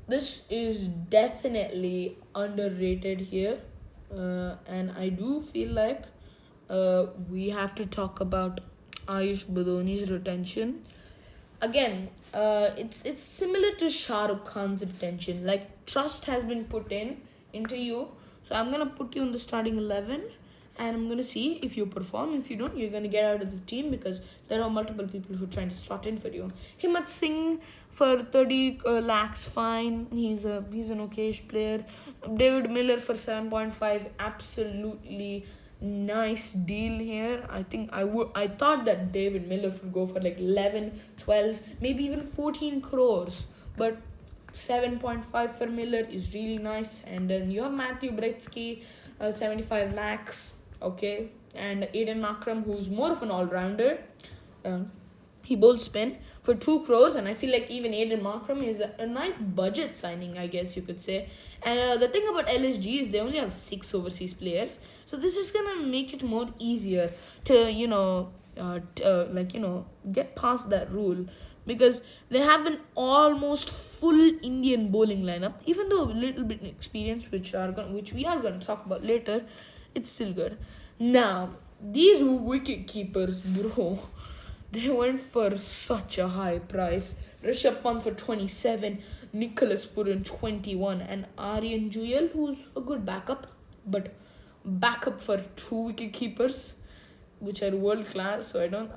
this is definitely underrated here, and I do feel like we have to talk about Ayush Badoni's retention. Again, it's similar to Shah Rukh Khan's retention. Like, trust has been put into you, so I'm gonna put you in the starting 11, and I'm gonna see if you perform. If you don't, you're gonna get out of the team because there are multiple people who are trying to slot in for you. Himmat Singh for 30 lakhs, fine. He's an okayish player. David Miller for 7.5, absolutely nice deal here. I think I thought that David Miller would go for like 11, 12, maybe even 14 crores, but 7.5 for Miller is really nice. And then you have Matthew Bretsky, 75 lakhs, okay, and Aiden Makram, who's more of an all-rounder. Um, he bowls spin for 2 crores, and I feel like even Aiden Markram is a nice budget signing, I guess you could say. And the thing about LSG is they only have 6 overseas players, so this is gonna make it more easier to get past that rule, because they have an almost full Indian bowling lineup. Even though a little bit experience, which we are gonna talk about later, it's still good. Now these wicket keepers, bro. They went for such a high price. Rishabh Pant for 27, Nicholas Puran 21, and Aryan Juyal, who's a good backup, but backup for 2 wicket keepers, which are world class. So I don't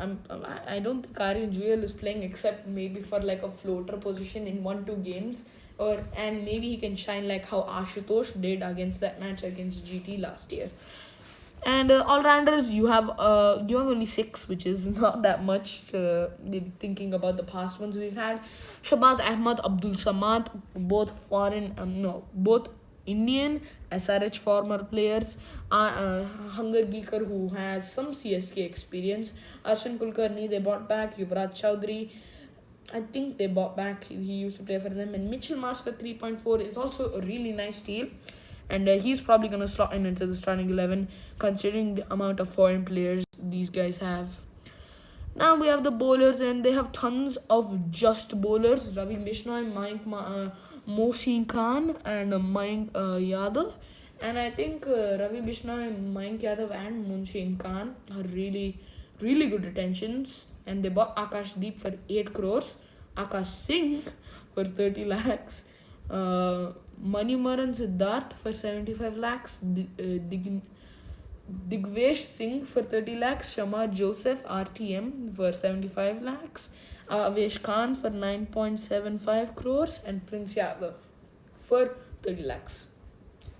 think Aryan Juyal is playing except maybe for like a floater position in 1-2 games, and maybe he can shine like how Ashutosh did against that match against GT last year. And all-rounders, you have only 6, which is not that much thinking about the past ones we've had. Shabaz Ahmad, Abdul Samad, both both Indian, SRH former players. Hunger Geeker, who has some CSK experience. Arshan Kulkarni, they bought back. Yuvraj Chowdhury, I think they bought back. He used to play for them. And Mitchell Marsh for 3.4 is also a really nice deal. And he's probably going to slot into the starting 11, considering the amount of foreign players these guys have. Now we have the bowlers, and they have tons of just bowlers. Ravi Bishnoi, Mohsin Khan, and Mayank Yadav. And I think Ravi Bishnoi, Mayank Yadav, and Mohsin Khan are really, really good retentions. And they bought Akash Deep for 8 crores, Akash Singh for 30 lakhs, Manimaran Siddharth for 75 lakhs, Digvesh Singh for 30 lakhs, Shamar Joseph RTM for 75 lakhs, Avesh Khan for 9.75 crores, and Prince Yadav for 30 lakhs.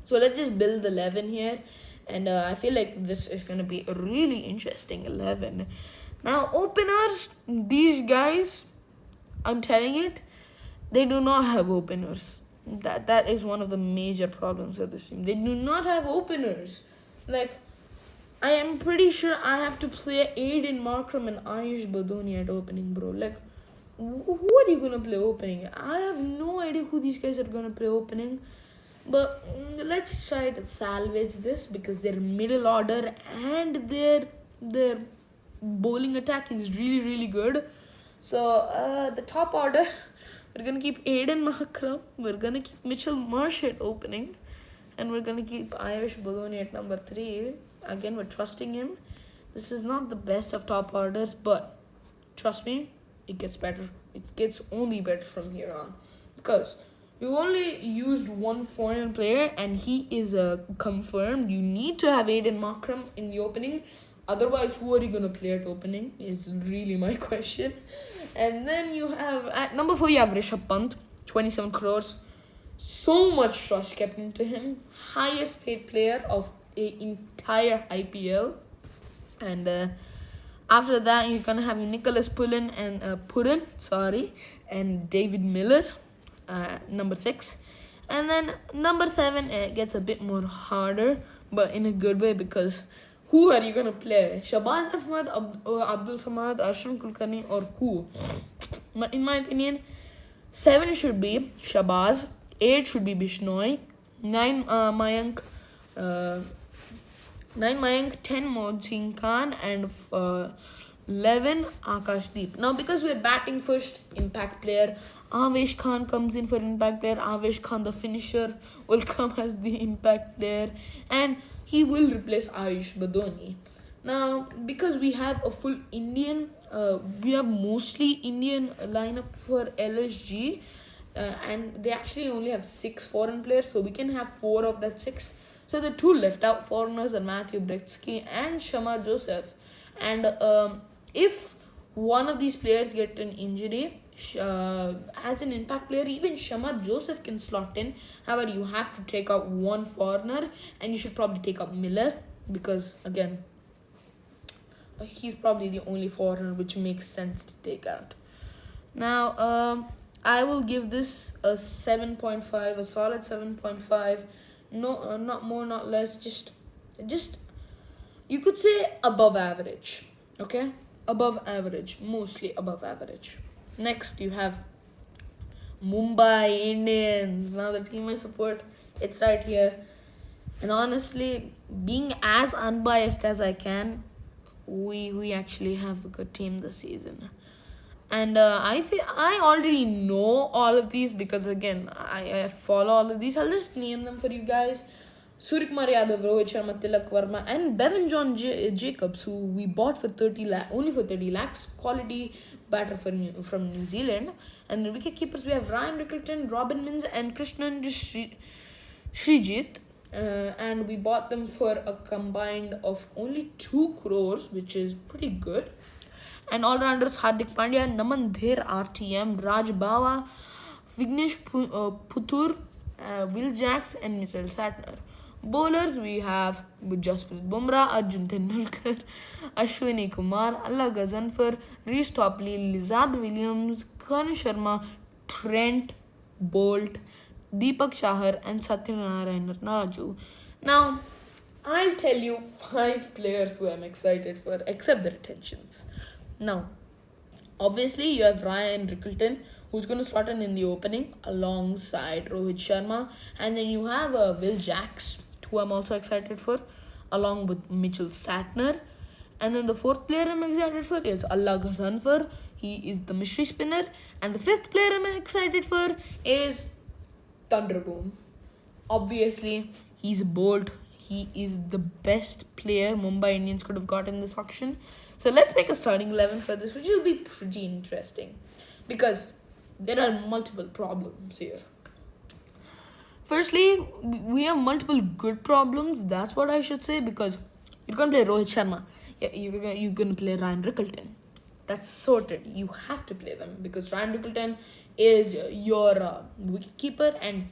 So let's just build the 11 here, and I feel like this is going to be a really interesting 11. Now, openers, these guys, I'm telling it, they do not have openers. That is one of the major problems of this team. They do not have openers. Like, I am pretty sure I have to play Aiden Markram and Ayush Badoni at opening, bro. Like, who are you gonna play opening? I have no idea who these guys are gonna play opening. But let's try to salvage this, because their middle order and their bowling attack is really, really good. So the top order, we're going to keep Aiden Markram, we're going to keep Mitchell Marsh at opening, and we're going to keep Ayush Badoni at number 3. Again, we're trusting him. This is not the best of top orders, but trust me, it gets better. It gets only better from here on, because you only used one foreign player, and he is confirmed. You need to have Aiden Markram in the opening. Otherwise, who are you going to play at opening is really my question. And then you have, at number 4, you have Rishabh Pant, 27 crores. So much trust kept into him. Highest paid player of the entire IPL. And after that, you're going to have Nicholas Puran and David Miller, number 6. And then number 7 gets a bit more harder, but in a good way, because who are you going to play? Shabaz Ahmad, Abdul Samad, Arshan Kulkarni, or who? In my opinion, 7 should be Shabaz, 8 should be Bishnoi, 9 Mayank 9 Mayank, 10 Mohsin Khan, and 11 Akashdeep. Now, because we're batting first, impact player, Avesh Khan comes in for impact player. Avesh Khan, the finisher, will come as the impact player, and he will replace Ayush Badoni. Now, because we have a full Indian, we have mostly Indian lineup for LSG, and they actually only have 6 foreign players, so we can have 4 of that 6. So the 2 left out foreigners are Matthew Bretsky and Shamar Joseph. And if one of these players get an injury, as an impact player, even Shamar Joseph can slot in. However, you have to take out one foreigner, and you should probably take out Miller because, again, he's probably the only foreigner which makes sense to take out. Now, I will give this a 7.5, a solid 7.5. No, not more, not less. Just, you could say above average. Okay, above average, mostly above average. Next, you have Mumbai Indians. Now, the team I support, it's right here. And honestly, being as unbiased as I can, we actually have a good team this season. And I already know all of these because, again, I follow all of these. I'll just name them for you guys. Suryakumar Yadav, Rohit Sharma, Tilak Verma, and Bevan John Jacobs, who we bought for 30 lakhs, quality batter from New Zealand. And the wicket keepers, we have Ryan Rickleton, Robin Mins, and Krishnan Srijit. And we bought them for a combined of only 2 crores, which is pretty good. And all-rounders Hardik Pandya, Naman Dher, RTM, Raj Bawa, Vignesh Puthur, Will Jacks, and Mitchell Satner. Bowlers, we have Jasprit Bumrah, Arjun Tendulkar, Ashwini Kumar, Allah Gazanfar, Reece Topley, Lizard Williams, Khan Sharma, Trent Bolt, Deepak Chahar, and Satyanarayana Raju. Now, I'll tell you 5 players who I'm excited for, except the retentions. Now, obviously, you have Ryan Rickleton, who's going to slot in the opening alongside Rohit Sharma. And then you have Will Jacks, who I'm also excited for, along with Mitchell Satner. And then the 4th player I'm excited for is Allah Ghazanfar. He is the mystery spinner. And the 5th player I'm excited for is Thunderboom. Obviously, he's a bolt. He is the best player Mumbai Indians could have got in this auction. So let's make a starting 11 for this, which will be pretty interesting because there are multiple problems here. Firstly, we have multiple good problems. That's what I should say, because you're going to play Rohit Sharma. Yeah, you're going to play Ryan Rickleton. That's sorted. You have to play them because Ryan Rickleton is your wicketkeeper. And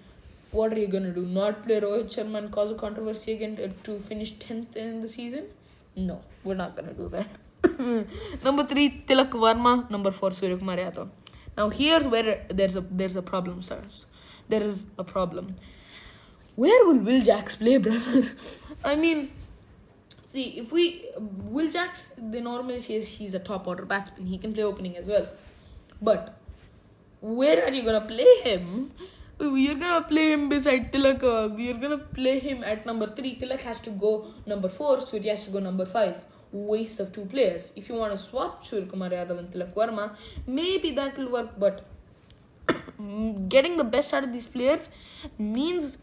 what are you going to do? Not play Rohit Sharma and cause a controversy again to finish 10th in the season? No, we're not going to do that. Number 3, Tilak Verma. Number 4, Suryakumar Yadav. Now, here's where there's a problem starts. There is a problem. Where will Will Jacks play, brother? I mean, see, if Will Jacks, they normally say he's a top order batsman. He can play opening as well. But where are you going to play him? You're going to play him beside Tilak. You're going to play him at number 3. Tilak has to go number 4. Surya has to go number 5. Waste of 2 players. If you want to swap Suryakumar Yadav and Tilak Verma, maybe that will work. But getting the best out of these players means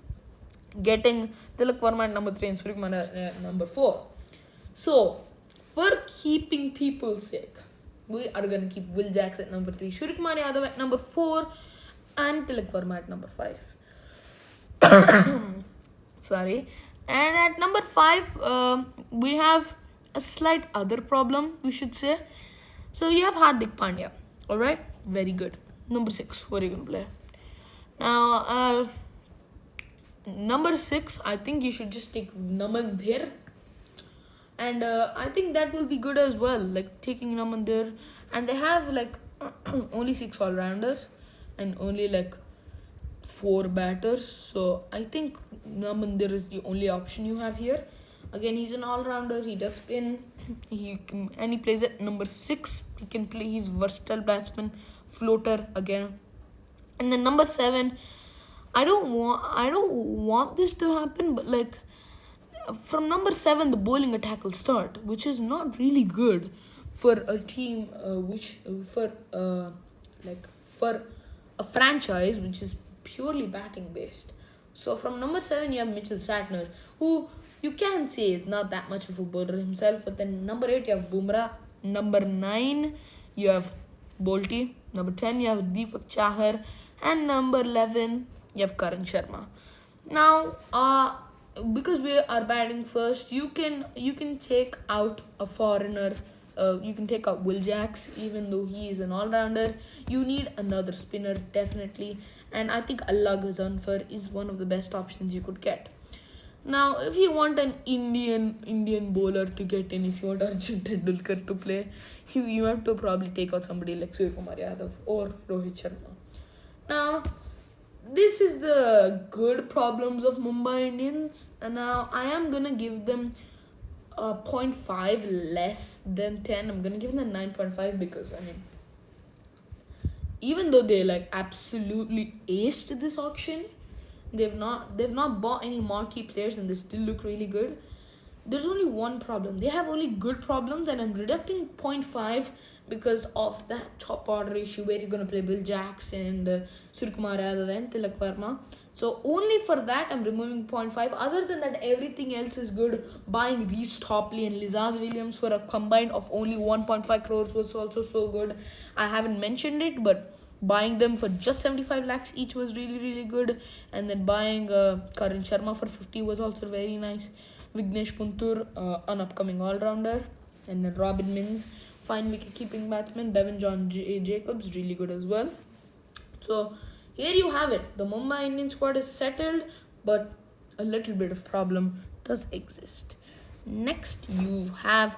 getting Tilak Verma at number 3 and Suryakumar at number 4. So, for keeping people's sake, we are going to keep Will Jacks at number 3, Suryakumar Yadav at number 4, and Tilak Verma at number 5. Sorry. And at number 5, we have a slight other problem, we should say. So you have Hardik Pandya. Alright? Very good. Number 6, what are you going to play? Now, number 6, I think you should just take Naman Dher. And I think that will be good as well. Like taking Naman Dher. And they have like only 6 all-rounders. And only like 4 batters. So I think Naman Dher is the only option you have here. Again, he's an all-rounder. He does spin. He plays at number 6. He can play. He's versatile batsman, floater again. And then number 7, I don't want this to happen, but like from number 7, the bowling attack will start, which is not really good for a team for a franchise which is purely batting based. So from number 7, you have Mitchell Santner, who you can say is not that much of a bowler himself. But then number 8, you have Bumrah. Number 9, you have Bolty. Number 10, you have Deepak Chahar. And number 11, you have Karan Sharma. Now, because we are batting first, you can take out a foreigner. You can take out Will Jacks, even though he is an all-rounder. You need another spinner, definitely. And I think Allah Ghazanfar is one of the best options you could get. Now, if you want an Indian bowler to get in, if you want Arjun Tendulkar to play, you have to probably take out somebody like Suryakumar Yadav or Rohit Sharma. Now, this is the good problems of Mumbai Indians. And now I am gonna give them 0.5 less than 10. I'm gonna give them 9.5 because even though they like absolutely aced this auction, they've not bought any marquee players and they still look really good. There's only one problem. They have only good problems, and I'm deducting 0.5 because of that top order issue where you're going to play Bill Jacks and Suryakumar Yadav and Tilak Verma. So only for that, I'm removing 0.5. Other than that, everything else is good. Buying Reece Topley and Lizaz Williams for a combined of only 1.5 crores was also so good. I haven't mentioned it, but buying them for just 75 lakhs each was really, really good. And then buying Karan Sharma for 50 was also very nice. Vignesh Puntur, an upcoming all-rounder. And then Robin Mins, fine wicket-keeping batsman. Bevan John Jacobs, really good as well. So, here you have it. The Mumbai Indian squad is settled, but a little bit of problem does exist. Next, you have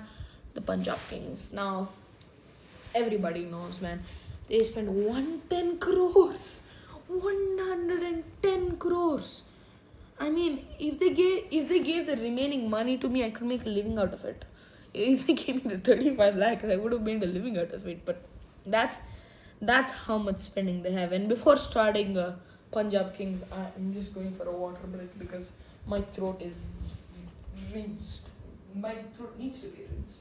the Punjab Kings. Now, everybody knows, man. They spent 110 crores. 110 crores. I mean, if they gave the remaining money to me, I could make a living out of it. If they gave me the 35 lakhs, I would have made a living out of it. But that's how much spending they have. And before starting Punjab Kings, I'm just going for a water break because my throat is rinsed. My throat needs to be rinsed.